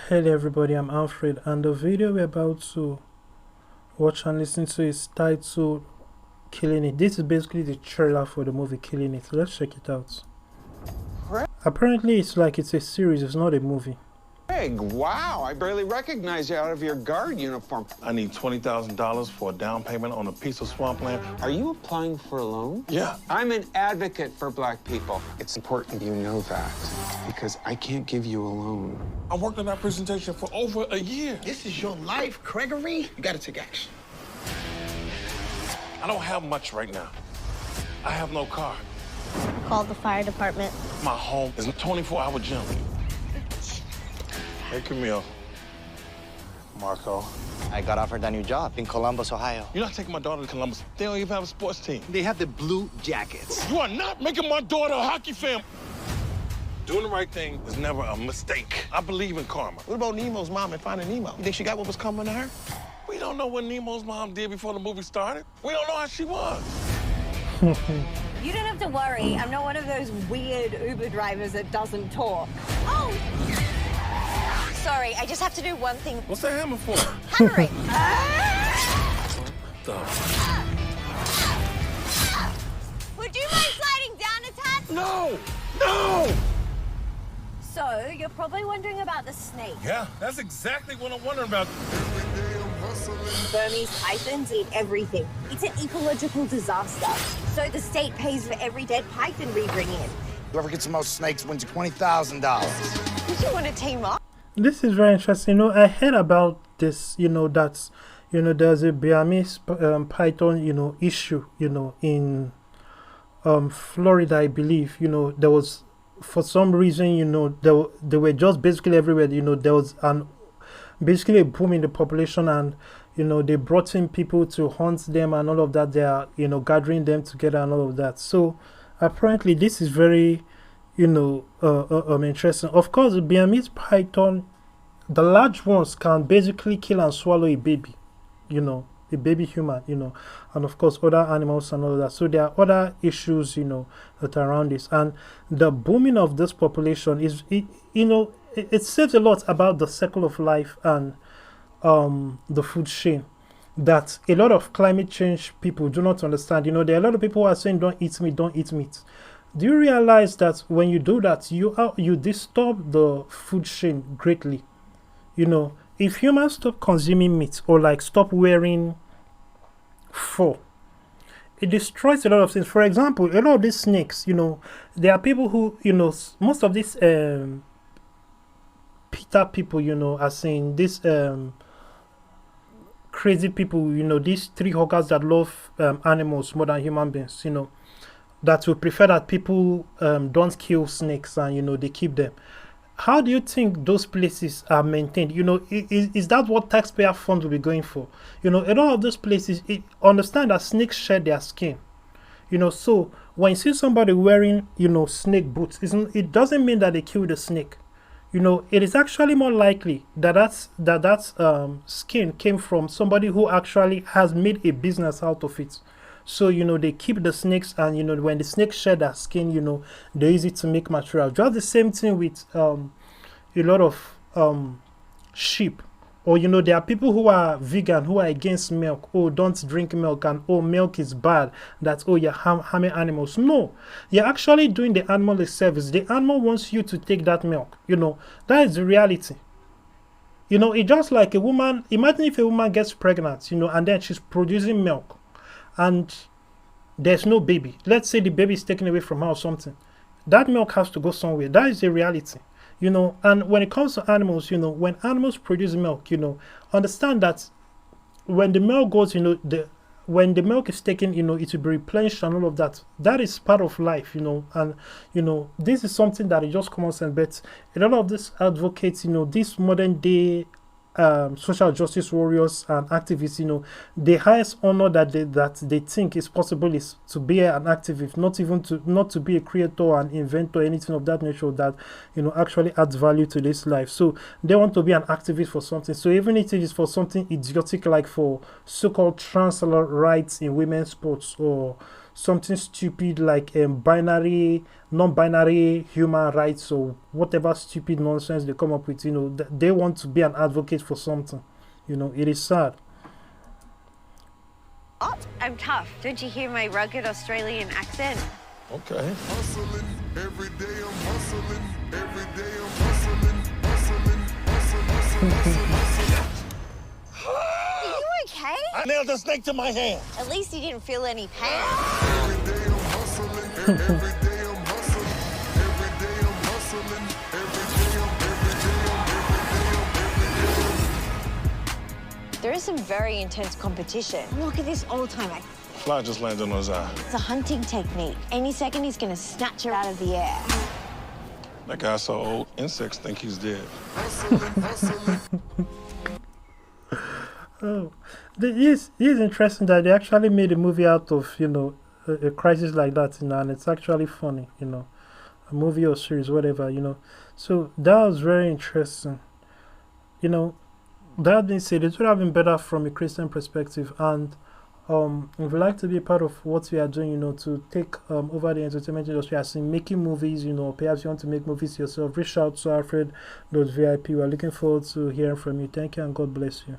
Hello everybody, I'm Alfred, and the video we're about to watch and listen to is titled Killing It. This is basically the trailer for the movie Killing It. Let's check it out. Apparently it's a series, it's not a movie. Greg, wow, I barely recognize you out of your guard uniform. I need $20,000 for a down payment on a piece of swampland. Are you applying for a loan? Yeah. I'm an advocate for black people. It's important you know that, because I can't give you a loan. I worked on that presentation for over a year. This is your life, Gregory. You gotta take action. I don't have much right now. I have no car. Call the fire department. My home is a 24-hour gym. Hey, Camille. Marco. I got offered a new job in Columbus, Ohio. You're not taking my daughter to Columbus. They don't even have a sports team. They have the blue jackets. You are not making my daughter a hockey fan. Doing the right thing is never a mistake. I believe in karma. What about Nemo's mom and Finding Nemo? You think she got what was coming to her? We don't know what Nemo's mom did before the movie started. We don't know how she was. You don't have to worry. I'm not one of those weird Uber drivers that doesn't talk. Oh! Sorry, I just have to do one thing. What's that hammer for? Hammering. Would you mind sliding down a tad? No! No! So, you're probably wondering about the snake. Yeah, that's exactly what I'm wondering about. Burmese pythons eat everything. It's an ecological disaster. So the state pays for every dead python we bring in. Whoever gets the most snakes wins $20,000. Did you want to team up? This is very interesting. I heard about this, that, there's a Burmese python, issue, in Florida, I believe. There was, for some reason, they were just basically everywhere. There was basically a boom in the population, and they brought in people to hunt them and all of that. They are gathering them together and all of that. So apparently this is very interesting. Of course, the Burmese python, the large ones, can basically kill and swallow a baby, a baby human, and of course other animals and all of that. So there are other issues that are around this, and the booming of this population is it says a lot about the circle of life and the food chain that a lot of climate change people do not understand. There are a lot of people who are saying don't eat meat, don't eat meat. Do you realize that when you do that, you disturb the food chain greatly? If humans stop consuming meat or stop wearing fur, it destroys a lot of things. For example, a lot of these snakes, there are people who, most of these PETA people, are saying this crazy people, these tree huggers that love animals more than human beings, that would prefer that people don't kill snakes and, they keep them. How do you think those places are maintained? Is that what taxpayer funds will be going for? A lot of those places, understand that snakes shed their skin. So when you see somebody wearing, snake boots, it doesn't mean that they kill the snake. It is actually more likely that that skin came from somebody who actually has made a business out of it. So, they keep the snakes, and, when the snakes shed their skin, they use it to make material. Just the same thing with a lot of sheep. Or, there are people who are vegan, who are against milk. Oh, don't drink milk, and oh, milk is bad. That, oh, you're harming animals. No, you're actually doing the animal a service. The animal wants you to take that milk. That is the reality. It's just like a woman. Imagine if a woman gets pregnant, and then she's producing milk, and there's no baby. Let's say the baby is taken away from her or something. That milk has to go somewhere. That is the reality. And when it comes to animals, when animals produce milk, understand that when the milk goes, when the milk is taken, it will be replenished and all of that. That is part of life, and, this is something that is just common sense. But a lot of these advocates, these modern day social justice warriors and activists, the highest honor that they think is possible is to be an activist, not to be a creator and inventor, anything of that nature that actually adds value to this life. So they want to be an activist for something. So even if it is for something idiotic like for so-called trans rights in women's sports, or something stupid like binary, non-binary human rights or whatever stupid nonsense they come up with. You know, they want to be an advocate for something. You know, it is sad. Oh, I'm tough. Don't you hear my rugged Australian accent? Okay. Hustling, every day I'm hustling, every day I'm hustling, hustling, hustling, hustling, hustling. Are you okay? I nailed the snake to my hand. At least you didn't feel any pain. Every day I'm hustling, every day I'm hustling, every day I'm hustling, every day I'm. There is some very intense competition. Look at this old-timer. Fly just landed on his eye. It's a hunting technique. Any second, he's gonna snatch her out of the air. That guy's so old, insects think he's dead. Oh, it is interesting that they actually made a movie out of, you know, a crisis like that, you know, and it's actually funny, you know, a movie or series, whatever, you know. So that was very interesting, you know. That being said, it would have been better from a Christian perspective, and if you'd like to be a part of what we are doing, you know, to take over the entertainment industry, as in making movies, you know, perhaps you want to make movies yourself, reach out to Alfred.vip. We're looking forward to hearing from you. Thank you and God bless you.